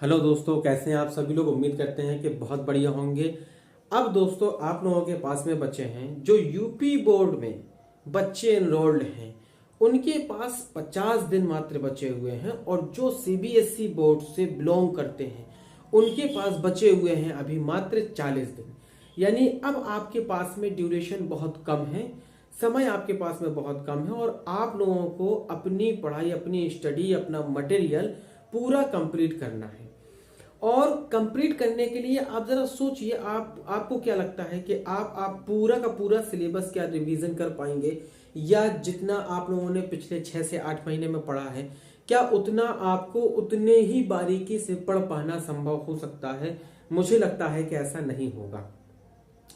Hello दोस्तों, कैसे हैं आप सभी लोग। उम्मीद करते हैं कि बहुत बढ़िया होंगे। अब दोस्तों, आप लोगों के पास में बच्चे हैं जो यूपी बोर्ड में बच्चे एनरोल्ड हैं, उनके पास 50 दिन मात्र बचे हुए हैं। और जो सीबीएसई बोर्ड से बिलोंग करते हैं उनके पास बचे हुए हैं अभी मात्र 40 दिन। यानी अब आपके पास में ड्यूरेशन बहुत कम है, समय आपके पास में बहुत कम है और आप लोगों को अपनी पढ़ाई, अपनी स्टडी, अपना मटेरियल पूरा कंप्लीट करना है। और कंप्लीट करने के लिए आप जरा सोचिए, आपको क्या लगता है कि आप पूरा का पूरा सिलेबस क्या रिवीजन कर पाएंगे, या जितना आप लोगों ने पिछले 6 से 8 महीने में पढ़ा है क्या उतना आपको उतने ही बारीकी से पढ़ पाना संभव हो सकता है। मुझे लगता है कि ऐसा नहीं होगा।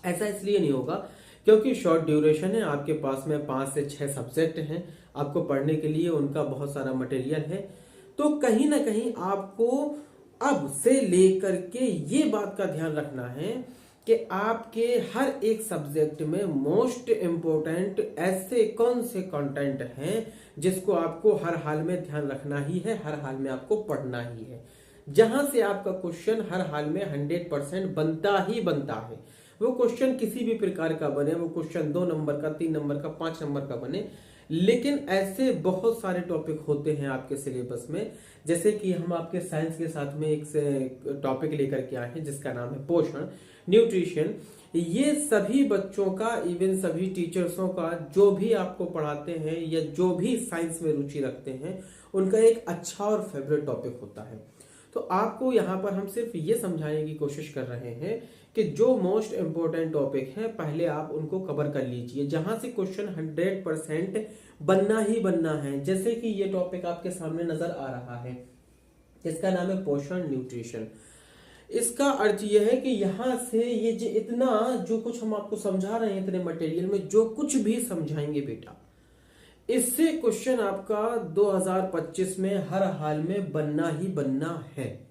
ऐसा इसलिए नहीं होगा क्योंकि शॉर्ट ड्यूरेशन है, आपके पास में 5 से 6 सब्जेक्ट हैं आपको पढ़ने के लिए, उनका बहुत सारा मटेरियल है। तो कहीं ना कहीं आपको अब से लेकर के ये बात का ध्यान रखना है कि आपके हर एक सब्जेक्ट में मोस्ट इम्पोर्टेंट ऐसे कौन से कंटेंट हैं जिसको आपको हर हाल में ध्यान रखना ही है, हर हाल में आपको पढ़ना ही है। जहां से आपका क्वेश्चन हर हाल में 100% बनता ही बनता है। वो क्वेश्चन किसी भी प्रकार का बने, वो क्वेश्चन 2 नंबर का, 3 नंबर का, 5 नंबर का बने, लेकिन ऐसे बहुत सारे टॉपिक होते हैं आपके सिलेबस में। जैसे कि हम आपके साइंस के साथ में एक टॉपिक लेकर के आए हैं जिसका नाम है पोषण, न्यूट्रिशन। ये सभी बच्चों का, इवन सभी टीचर्सों का, जो भी आपको पढ़ाते हैं या जो भी साइंस में रुचि रखते हैं, उनका एक अच्छा और फेवरेट टॉपिक होता है। तो आपको यहाँ पर हम सिर्फ ये समझाने की कोशिश कर रहे हैं कि जो मोस्ट इंपोर्टेंट टॉपिक है पहले आप उनको कवर कर लीजिए, जहां से क्वेश्चन 100% बनना ही बनना है। जैसे कि ये टॉपिक आपके सामने नजर आ रहा है, इसका नाम है पोषण, न्यूट्रिशन। इसका अर्थ यह है कि यहाँ से ये जो इतना जो कुछ हम आपको समझा रहे हैं, इतने मटेरियल में जो कुछ भी समझाएंगे बेटा, इससे क्वेश्चन आपका 2025 में हर हाल में बनना ही बनना है।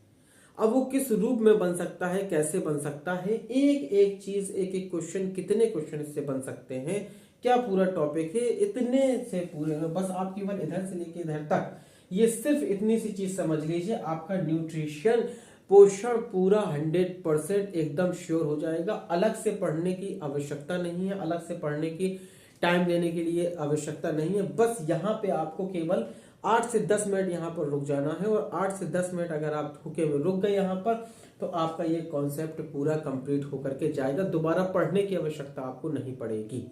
अब वो किस रूप में बन सकता है, कैसे बन सकता है, एक एक चीज, एक एक क्वेश्चन, कितने क्वेश्चन इससे बन सकते हैं, क्या पूरा टॉपिक है, इतने से पूरे में बस आप केवल इधर से लेके इधर तक ये सिर्फ इतनी सी चीज समझ लीजिए, आपका न्यूट्रिशन पोषण पूरा 100% एकदम श्योर हो जाएगा। अलग से पढ़ने की आवश्यकता नहीं है, अलग से पढ़ने की टाइम देने के लिए आवश्यकता नहीं है। बस यहाँ पे आपको केवल 8 से 10 मिनट यहाँ पर रुक जाना है, और 8 से 10 मिनट अगर आप धोखे में रुक गए यहाँ पर, तो आपका ये कॉन्सेप्ट पूरा कंप्लीट होकर के जाएगा। दोबारा पढ़ने की आवश्यकता आपको नहीं पड़ेगी।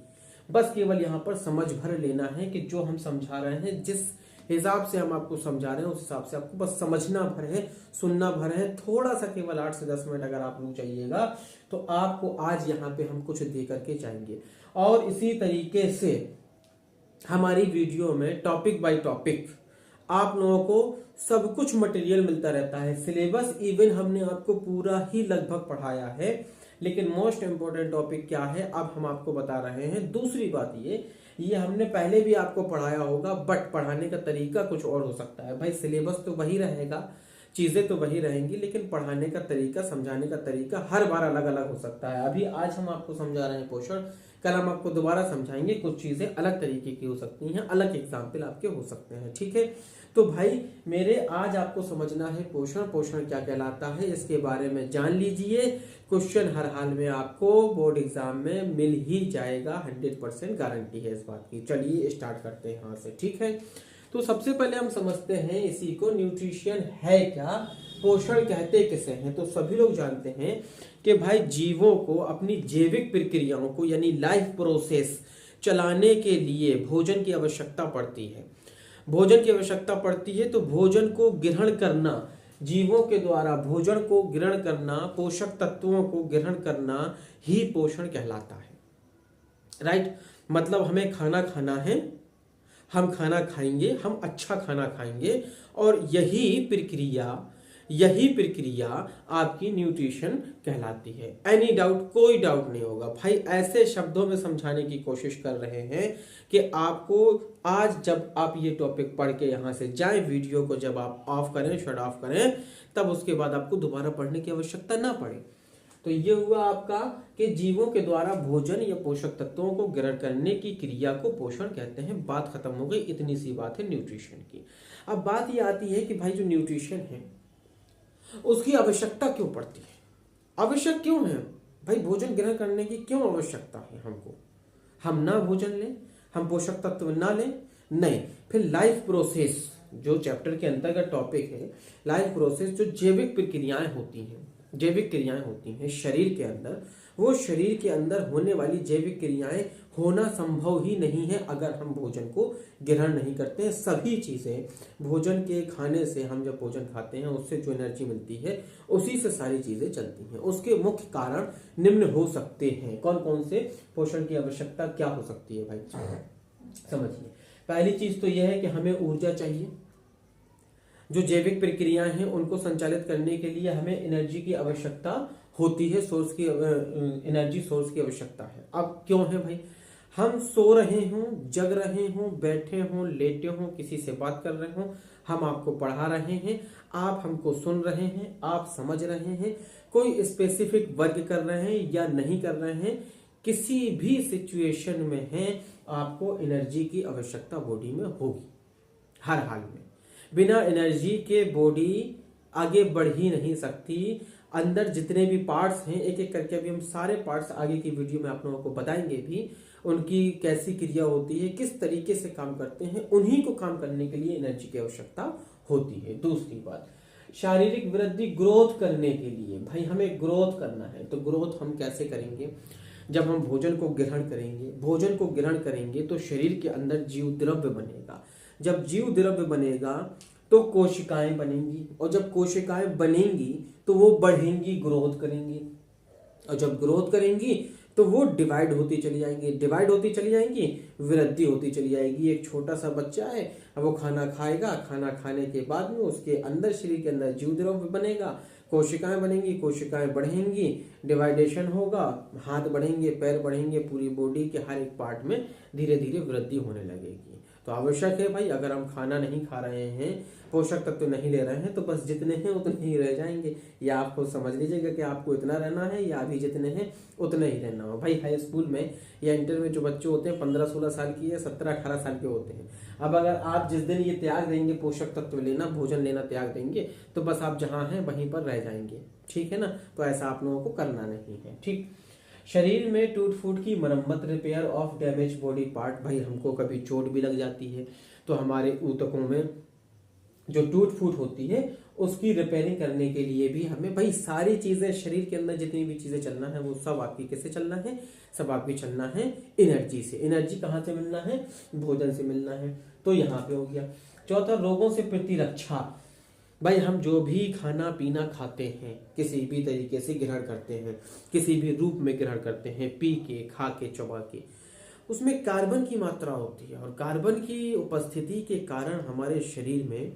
बस केवल यहाँ पर समझ भर लेना है कि जो हम समझा रहे हैं, जिस हिसाब से हम आपको समझा रहे हैं, उस हिसाब से आपको बस समझना भर है, सुनना भर है। थोड़ा सा केवल 8 से 10 मिनट अगर आप रुक जाइएगा तो आपको आज यहाँ पे हम कुछ दे करके जाएंगे। और इसी तरीके से हमारी वीडियो में टॉपिक बाय टॉपिक आप लोगों को सब कुछ मटेरियल मिलता रहता है। सिलेबस इवन हमने आपको पूरा ही लगभग पढ़ाया है, लेकिन मोस्ट इंपोर्टेंट टॉपिक क्या है अब हम आपको बता रहे हैं। दूसरी बात ये हमने पहले भी आपको पढ़ाया होगा, बट पढ़ाने का तरीका कुछ और हो सकता है। भाई सिलेबस तो वही रहेगा, चीजें तो वही रहेंगी, लेकिन पढ़ाने का तरीका, समझाने का तरीका हर बार अलग अलग हो सकता है। अभी आज हम आपको समझा रहे हैं पोषण, कल हम आपको दोबारा समझाएंगे, कुछ चीजें अलग तरीके की हो सकती हैं, अलग एग्जाम्पल आपके हो सकते हैं। ठीक है, तो भाई मेरे आज आपको समझना है पोषण, पोषण क्या कहलाता है, इसके बारे में जान लीजिए। क्वेश्चन हर हाल में आपको बोर्ड एग्जाम में मिल ही जाएगा, 100% गारंटी है इस बात की। चलिए स्टार्ट करते हैं यहाँ से। ठीक है, तो सबसे पहले हम समझते हैं इसी को, न्यूट्रिशन है क्या, पोषण कहते किसे हैं। तो सभी लोग जानते हैं कि भाई जीवों को अपनी जैविक प्रक्रियाओं को, यानी लाइफ प्रोसेस चलाने के लिए भोजन की आवश्यकता पड़ती है। भोजन की आवश्यकता पड़ती है, तो भोजन को ग्रहण करना, जीवों के द्वारा भोजन को ग्रहण करना, पोषक तत्वों को ग्रहण करना ही पोषण कहलाता है। राइट, मतलब हमें खाना खाना है, हम खाना खाएंगे, हम अच्छा खाना खाएंगे, और यही प्रक्रिया आपकी न्यूट्रिशन कहलाती है। एनी डाउट, कोई डाउट नहीं होगा भाई। ऐसे शब्दों में समझाने की कोशिश कर रहे हैं कि आपको आज जब आप ये टॉपिक पढ़ के यहाँ से जाएं, वीडियो को जब आप ऑफ करें, शट ऑफ करें, तब उसके बाद आपको दोबारा पढ़ने की आवश्यकता ना पड़े। तो ये हुआ आपका कि जीवों के द्वारा भोजन या पोषक तत्वों को ग्रहण करने की क्रिया को पोषण कहते हैं। बात खत्म हो गई, इतनी सी बात है न्यूट्रिशन की। अब बात ये आती है कि भाई जो न्यूट्रिशन है उसकी आवश्यकता क्यों पड़ती है, आवश्यक क्यों है भाई, भोजन ग्रहण करने की क्यों आवश्यकता है हमको, हम ना भोजन लें, हम पोषक तत्व ना लें, नहीं। फिर लाइफ प्रोसेस जो चैप्टर के अंतर्गत टॉपिक है, लाइफ प्रोसेस जो जैविक प्रक्रियाएं होती हैं, जैविक क्रियाएं होती हैं शरीर के अंदर, वो शरीर के अंदर होने वाली जैविक क्रियाएं होना संभव ही नहीं है अगर हम भोजन को ग्रहण नहीं करते हैं। सभी चीजें भोजन के खाने से, हम जब भोजन खाते हैं उससे जो एनर्जी मिलती है उसी से सारी चीजें चलती हैं। उसके मुख्य कारण निम्न हो सकते हैं। कौन कौन से पोषण की आवश्यकता क्या हो सकती है भाई, समझिए। पहली चीज तो यह है कि हमें ऊर्जा चाहिए। जो जैविक प्रक्रियाएं हैं उनको संचालित करने के लिए हमें एनर्जी की आवश्यकता होती है, सोर्स की एनर्जी सोर्स की आवश्यकता है। अब क्यों है भाई, हम सो रहे हों, जग रहे हों, बैठे हों, लेटे हों, किसी से बात कर रहे हों, हम आपको पढ़ा रहे हैं, आप हमको सुन रहे हैं, आप समझ रहे हैं, कोई स्पेसिफिक वर्क कर रहे हैं या नहीं कर रहे हैं, किसी भी सिचुएशन में है, आपको एनर्जी की आवश्यकता बॉडी में होगी हर हाल में। बिना एनर्जी के बॉडी आगे बढ़ ही नहीं सकती। अंदर जितने भी पार्ट्स हैं, एक एक करके अभी हम सारे पार्ट्स आगे की वीडियो में आप लोगों को बताएंगे भी, उनकी कैसी क्रिया होती है, किस तरीके से काम करते हैं, उन्हीं को काम करने के लिए एनर्जी की आवश्यकता होती है। दूसरी बात, शारीरिक वृद्धि, ग्रोथ करने के लिए भाई हमें ग्रोथ करना है, तो ग्रोथ हम कैसे करेंगे, जब हम भोजन को ग्रहण करेंगे। भोजन को ग्रहण करेंगे तो शरीर के अंदर जीव द्रव्य बनेगा, जब जीव द्रव्य बनेगा तो कोशिकाएं बनेंगी, और जब कोशिकाएं बनेंगी तो वो बढ़ेंगी, ग्रोथ करेंगी, और जब ग्रोथ करेंगी तो वो डिवाइड होती चली जाएंगी, डिवाइड होती चली जाएंगी, वृद्धि होती चली जाएगी। एक छोटा सा बच्चा है, अब वो खाना खाएगा, खाना खाने के बाद में उसके अंदर, शरीर के अंदर जीव द्रव्य बनेगा, कोशिकाएं बनेंगी, कोशिकाएं बढ़ेंगी, डिवाइडेशन होगा, हाथ बढ़ेंगे, पैर बढ़ेंगे, पूरी बॉडी के हर एक पार्ट में धीरे धीरे वृद्धि होने लगेगी। तो आवश्यक है भाई, अगर हम खाना नहीं खा रहे हैं, पोषक तत्व तो नहीं ले रहे हैं, तो बस जितने हैं उतने ही रह जाएंगे। या आपको समझ लीजिएगा कि आपको इतना रहना है, या अभी जितने हैं उतने ही रहना हो। भाई हाई स्कूल में या इंटर में जो बच्चे होते हैं 15-16 साल की या 17-18 साल के होते हैं। अब अगर आप जिस दिन ये त्याग देंगे, पोषक तत्व लेना, भोजन लेना त्याग देंगे, तो बस आप जहाँ हैं वहीं पर रह जाएंगे, ठीक है ना। तो ऐसा आप लोगों को करना नहीं है, ठीक। शरीर में टूट फूट की मरम्मत, repair of damage body part, भाई हमको कभी चोट भी लग जाती है तो हमारे ऊतकों में जो टूट फूट होती है उसकी रिपेयरिंग करने के लिए भी हमें भाई सारी चीजें, शरीर के अंदर जितनी भी चीजें चलना है वो सब आपकी कैसे चलना है, सब आपकी चलना है एनर्जी से। एनर्जी कहाँ से मिलना है, भोजन से मिलना है, तो यहाँ पे हो गया। चौथा, रोगों से प्रतिरक्षा। भाई हम जो भी खाना पीना खाते हैं, किसी भी तरीके से ग्रहण करते हैं, किसी भी रूप में ग्रहण करते हैं, पी के, खा के, चबा के, उसमें कार्बन की मात्रा होती है, और कार्बन की उपस्थिति के कारण हमारे शरीर में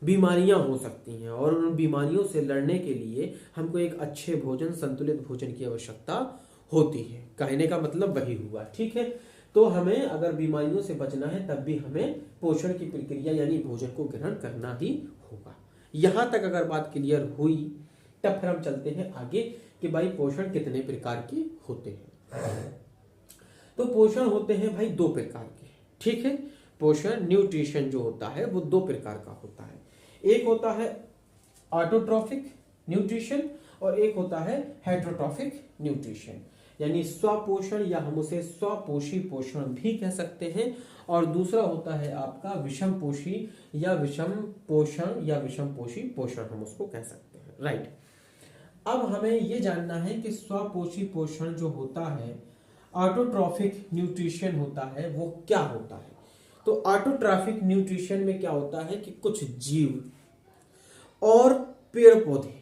बीमारियां हो सकती हैं, और उन बीमारियों से लड़ने के लिए हमको एक अच्छे भोजन, संतुलित भोजन की आवश्यकता होती है। कहने का मतलब वही हुआ, ठीक है। तो हमें अगर बीमारियों से बचना है तब भी हमें पोषण की प्रक्रिया यानी भोजन को ग्रहण करना ही होगा। यहां तक अगर बात क्लियर हुई तब फिर हम चलते हैं आगे कि भाई पोषण कितने प्रकार के होते हैं। तो पोषण होते हैं भाई 2 प्रकार के, ठीक है। पोषण, न्यूट्रिशन जो होता है वो 2 प्रकार का होता है। एक होता है ऑटोट्रॉफिक न्यूट्रिशन और एक होता है हेटरोट्रॉफिक न्यूट्रिशन, यानी स्वपोषण, या हम उसे स्वपोषी पोषण भी कह सकते हैं। और दूसरा होता है आपका विषम पोषी या विषम पोषण या विषम पोषी पोषण, हम उसको कह सकते हैं, राइट। अब हमें यह जानना है कि स्वपोषी पोषण जो होता है, ऑटोट्रॉफिक न्यूट्रिशन होता है, वो क्या होता है। तो ऑटोट्रॉफिक न्यूट्रिशन में क्या होता है कि कुछ जीव और पेड़ पौधे,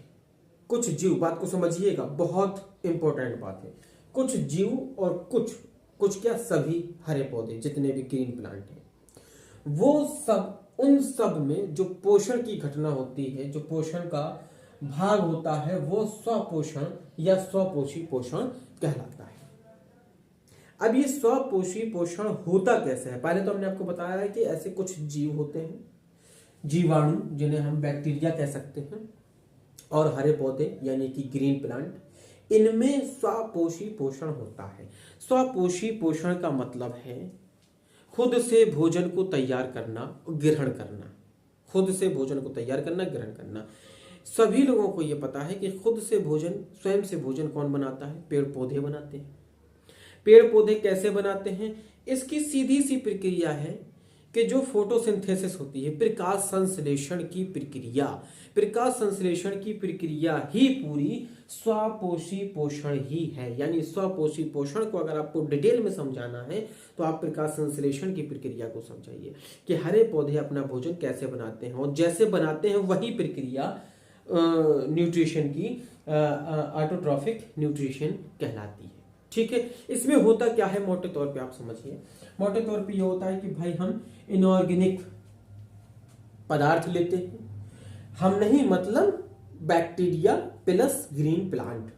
कुछ जीव, बात को समझिएगा, बहुत इंपॉर्टेंट बात है, कुछ जीव और कुछ क्या, सभी हरे पौधे जितने भी ग्रीन प्लांट हैं, वो सब, उन सब में जो पोषण की घटना होती है, जो पोषण का भाग होता है, वो स्वपोषण या स्वपोषी पोषण कहलाता है। अब ये स्वपोषी पोषण होता कैसे है, पहले तो हमने आपको बताया है कि ऐसे कुछ जीव होते हैं, जीवाणु जिन्हें हम बैक्टीरिया कह सकते हैं, और हरे पौधे यानी कि ग्रीन प्लांट, इनमें स्वपोषी पोषण होता है। स्वपोषी पोषण का मतलब है खुद से भोजन को तैयार करना, ग्रहण करना, खुद से भोजन को तैयार करना, ग्रहण करना। सभी लोगों को ये पता है कि खुद से भोजन, स्वयं से भोजन कौन बनाता है? पेड़ पौधे बनाते हैं। पेड़ पौधे कैसे बनाते हैं? इसकी सीधी सी प्रक्रिया है कि जो फोटोसिंथेसिस होती है, प्रकाश संश्लेषण की प्रक्रिया, प्रकाश संश्लेषण की प्रक्रिया ही पूरी स्वपोषी पोषण ही है। यानी स्वपोषी पोषण को अगर आपको डिटेल में समझाना है तो आप प्रकाश संश्लेषण की प्रक्रिया को समझाइए कि हरे पौधे अपना भोजन कैसे बनाते हैं, और जैसे बनाते हैं वही प्रक्रिया न्यूट्रिशन की ऑटोट्रॉफिक न्यूट्रिशन कहलाती है। ठीक है, इसमें होता क्या है मोटे तौर पे आप समझिए। मोटे तौर पे ये होता है कि भाई हम इनऑर्गेनिक पदार्थ लेते हैं, हम नहीं मतलब bacteria plus green plant,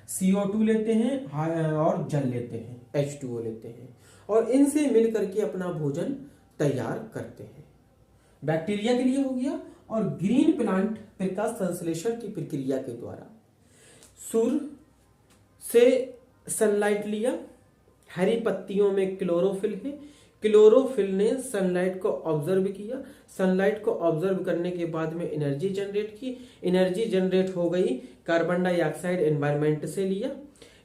CO2 लेते हैं और जल लेते हैं, H2O लेते हैं, और इनसे मिल करके अपना भोजन तैयार करते हैं। बैक्टीरिया के लिए हो गया, और ग्रीन प्लांट प्रकाश संश्लेषण की प्रक्रिया के द्वारा सूर्य से सनलाइट लिया, हरी पत्तियों में क्लोरोफिल है, क्लोरोफिल ने सनलाइट को ऑब्जर्व किया, सनलाइट को ऑब्जर्व करने के बाद में एनर्जी जनरेट की, एनर्जी जनरेट हो गई, कार्बन डाइऑक्साइड एनवायरमेंट से लिया,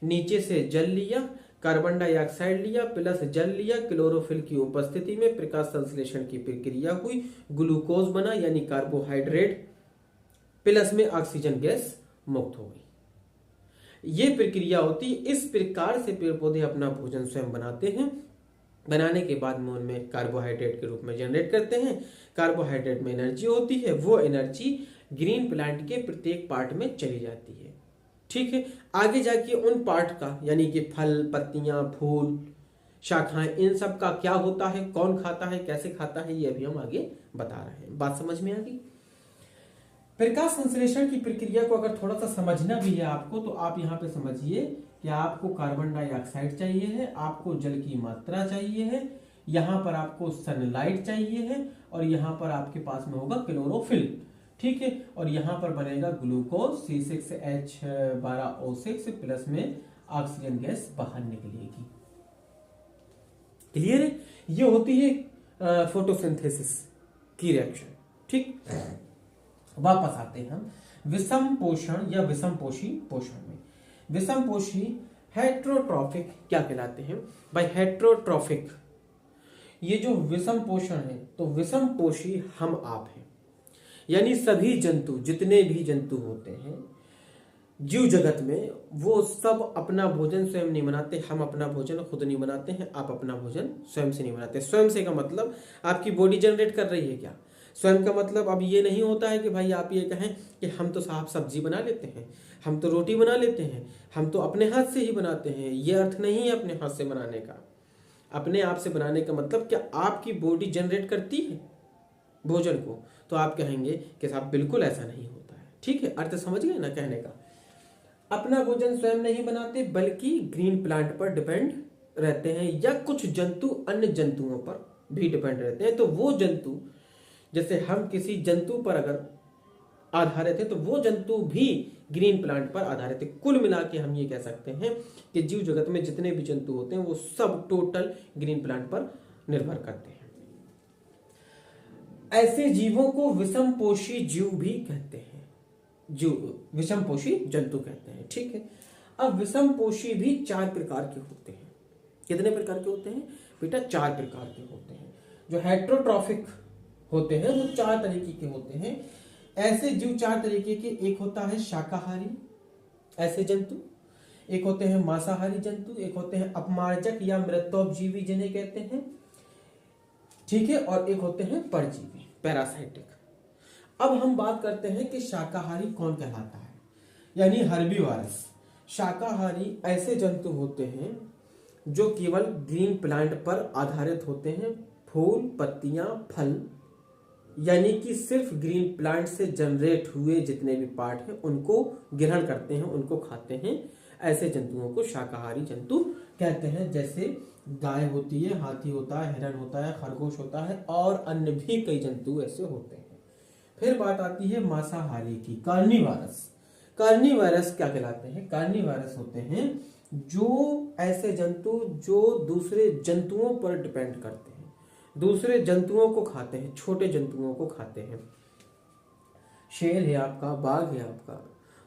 नीचे से जल लिया, कार्बन डाइऑक्साइड लिया प्लस जल लिया, क्लोरोफिल की उपस्थिति में प्रकाश संश्लेषण की प्रक्रिया हुई, ग्लूकोज बना यानी कार्बोहाइड्रेट, प्लस में ऑक्सीजन गैस मुक्त हो गई। ये प्रक्रिया होती है। इस प्रकार से पेड़ पौधे अपना भोजन स्वयं बनाते हैं। बनाने के बाद में उनमें कार्बोहाइड्रेट के रूप में जनरेट करते हैं, कार्बोहाइड्रेट में एनर्जी होती है, वो एनर्जी ग्रीन प्लांट के प्रत्येक पार्ट में चली जाती है। ठीक है, आगे जाके उन पार्ट का यानी कि फल, पत्तियां, फूल, शाखाएं, इन सब का क्या होता है, कौन खाता है, कैसे खाता है, ये अभी हम आगे बता रहे हैं। बात समझ में आ गई? प्रकाश संश्लेषण की प्रक्रिया को अगर थोड़ा सा समझना भी है आपको, तो आप यहाँ पे समझिए कि आपको कार्बन डाइऑक्साइड चाहिए है, आपको जल की मात्रा चाहिए है, यहाँ पर आपको सनलाइट चाहिए है, और यहाँ पर आपके पास में होगा क्लोरोफिल। ठीक है, और यहाँ पर बनेगा ग्लूकोज C6H12O6 प्लस में ऑक्सीजन गैस बाहर निकलेगी। क्लियर है? ये होती है फोटोसिंथेसिस की रिएक्शन। ठीक, वापस आते हैं हम विषम पोषण या विषम पोषी पोषण में। विषम पोषी हेट्रोट्रॉफिक क्या कहलाते हैं भाई? हेट्रोट्रॉफिक, ये जो विषम पोषण है, तो विषम पोषी हम आप हैं, यानी सभी जंतु, जितने भी जंतु होते हैं जीव जगत में, वो सब अपना भोजन स्वयं नहीं बनाते। हम अपना भोजन खुद नहीं बनाते हैं, आप अपना भोजन स्वयं से नहीं बनाते। स्वयं से का मतलब आपकी बॉडी जनरेट कर रही है क्या? स्वयं का मतलब अब ये नहीं होता है कि भाई आप ये कहें कि हम तो साहब सब्जी बना लेते हैं, हम तो रोटी बना लेते हैं, हम तो अपने हाथ से ही बनाते हैं। ये अर्थ नहीं है अपने हाथ से बनाने का। अपने आप से बनाने का मतलब क्या आपकी बॉडी जनरेट करती है भोजन को? तो आप कहेंगे कि साहब बिल्कुल ऐसा नहीं होता है। ठीक है, अर्थ समझ गए ना कहने का? अपना भोजन स्वयं नहीं बनाते, बल्कि ग्रीन प्लांट पर डिपेंड रहते हैं, या कुछ जंतु अन्य जंतुओं पर भी डिपेंड रहते हैं। तो वो जंतु, जैसे हम किसी जंतु पर अगर आधारित है, तो वो जंतु भी ग्रीन प्लांट पर आधारित है। कुल मिला के हम ये कह सकते हैं कि जीव जगत में जितने भी जंतु होते हैं वो सब टोटल ग्रीन प्लांट पर निर्भर करते हैं। ऐसे जीवों को विषम पोषी जीव भी कहते हैं, विषम पोषी जंतु कहते हैं। ठीक है, अब विषम पोषी भी 4 प्रकार के होते हैं। कितने प्रकार के होते हैं बेटा? 4 प्रकार के होते हैं। जो हेट्रोट्रॉफिक होते हैं वो 4 तरीके के होते हैं। ऐसे जीव 4 तरीके के, एक होता है शाकाहारी ऐसे जंतु, एक होते हैं मांसाहारी जंतु, एक होते हैं अपमार्जक या मृतोपजीवी जिन्हें कहते हैं। ठीक है, और एक होते हैं परजीवी, पैरासाइटिक। अब हम बात करते हैं कि शाकाहारी कौन कहलाता है, यानी हर्बीवोरस। शाकाहारी ऐसे जंतु होते हैं जो केवल ग्रीन प्लांट पर आधारित होते हैं, फूल, पत्तियां, फल, यानी कि सिर्फ ग्रीन प्लांट से जनरेट हुए जितने भी पार्ट हैं उनको ग्रहण करते हैं, उनको खाते हैं। ऐसे जंतुओं को शाकाहारी जंतु कहते हैं। जैसे गाय होती है, हाथी होता है, हिरण होता है, खरगोश होता है, और अन्य भी कई जंतु ऐसे होते हैं। फिर बात आती है मांसाहारी की, कार्निवोरस। कार्निवोरस क्या कहलाते हैं? कार्निवोरस होते हैं जो ऐसे जंतु जो दूसरे जंतुओं पर डिपेंड करते हैं, दूसरे जंतुओं को खाते हैं, छोटे जंतुओं को खाते हैं। शेर है आपका, बाघ है आपका,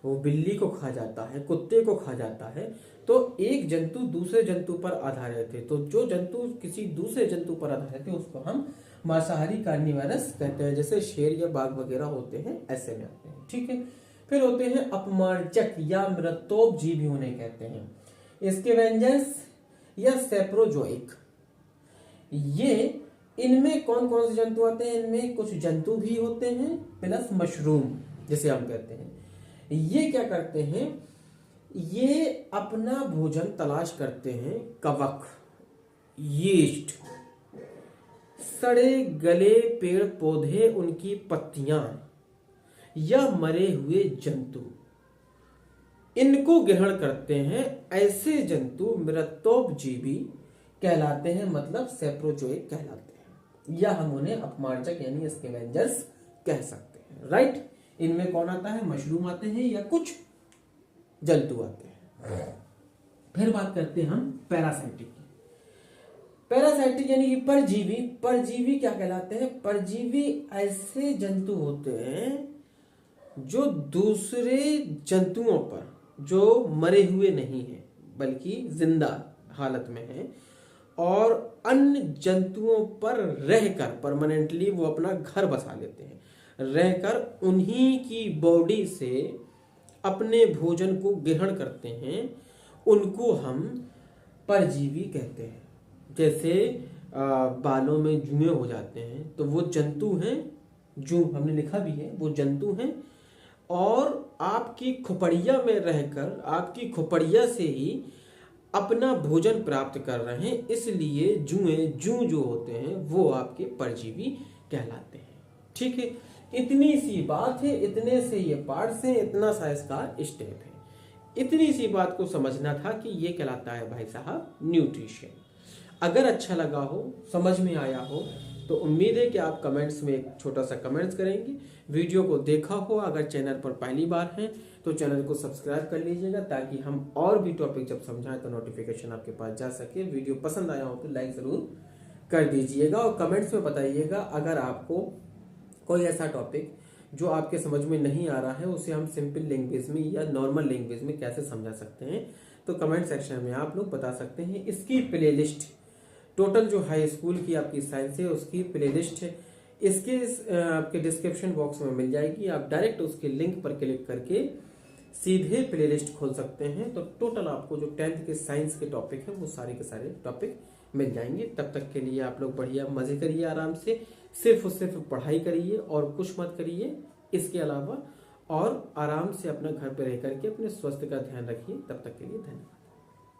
वो बिल्ली को खा जाता है, कुत्ते को खा जाता है, तो एक जंतु दूसरे जंतु पर आधारित है। तो जो जंतु किसी दूसरे जंतु पर आधारित है उसको हम मांसाहारी कार्निवरस कहते हैं, जैसे शेर या बाघ वगैरह होते हैं, ऐसे में आते हैं। ठीक है। फिर होते हैं अपमार्जक या मृतोपजीवी उन्हें कहते हैं। स्कैवेंजर्स या सेप्रोजोइक, ये इनमें कौन कौन से जंतु आते हैं? इनमें कुछ जंतु भी होते हैं प्लस मशरूम जिसे हम कहते हैं। ये क्या करते हैं? ये अपना भोजन तलाश करते हैं कवक, यीस्ट, सड़े गले पेड़ पौधे, उनकी पत्तियां या मरे हुए जंतु, इनको ग्रहण करते हैं। ऐसे जंतु मृतोपजीवी कहलाते हैं, मतलब सेप्रोजोइक कहलाते हैं, या हम उन्हें अपमार्जक यानी स्कैवेंजर्स कह सकते हैं। राइट। इनमें कौन आता है? मशरूम आते हैं या कुछ जंतु आते हैं। फिर बात करते हैं हम पैरासाइटिक की। पैरासाइटिक यानी कि परजीवी। परजीवी क्या कहलाते हैं? परजीवी ऐसे जंतु होते हैं जो दूसरे जंतुओं पर, जो मरे हुए नहीं हैं बल्कि जिंदा हालत में हैं, और अन्य जंतुओं पर रहकर परमानेंटली वो अपना घर बसा लेते हैं, रहकर उन्हीं की बॉडी से अपने भोजन को ग्रहण करते हैं, उनको हम परजीवी कहते हैं। जैसे बालों में जुएं हो जाते हैं, तो वो जंतु हैं, जू हमने लिखा भी है, वो जंतु हैं, और आपकी खोपड़िया में रहकर आपकी खोपड़िया से ही अपना भोजन प्राप्त कर रहे हैं, इसलिए जू जो होते हैं वो आपके परजीवी कहलाते हैं। ठीक है। इतनी सी बात है, इतने से ये पार्ट्स हैं, इतना सा इसका स्टेप है। इतनी सी बात को समझना था कि ये कहलाता है भाई साहब न्यूट्रिशन। अगर अच्छा लगा हो, समझ में आया हो, तो उम्मीद है कि आप कमेंट्स में एक छोटा सा कमेंट्स करेंगे। वीडियो को देखा हो, अगर चैनल पर पहली बार हैं तो चैनल को सब्सक्राइब कर लीजिएगा, ताकि हम और भी टॉपिक जब समझाएं तो नोटिफिकेशन आपके पास जा सके। वीडियो पसंद आया हो तो लाइक जरूर कर दीजिएगा, और कमेंट्स में बताइएगा अगर आपको कोई ऐसा टॉपिक जो आपके समझ में नहीं आ रहा है, उसे हम सिंपल लैंग्वेज में या नॉर्मल लैंग्वेज में कैसे समझा सकते हैं, तो कमेंट सेक्शन में आप लोग बता सकते हैं। इसकी प्लेलिस्ट टोटल जो हाई स्कूल की आपकी साइंस है उसकी प्लेलिस्ट है, इसके आपके डिस्क्रिप्शन बॉक्स में मिल जाएगी। आप डायरेक्ट उसके लिंक पर क्लिक करके सीधे प्लेलिस्ट खोल सकते हैं, तो टोटल आपको जो 10th के साइंस के टॉपिक है वो सारे के सारे टॉपिक मिल जाएंगे। तब तक के लिए आप लोग बढ़िया मजे करिए, आराम से सिर्फ और सिर्फ पढ़ाई करिए और कुछ मत करिए इसके अलावा, और आराम से अपना घर पे रह करके अपने स्वास्थ्य का ध्यान रखिए। तब तक के लिए धन्यवाद।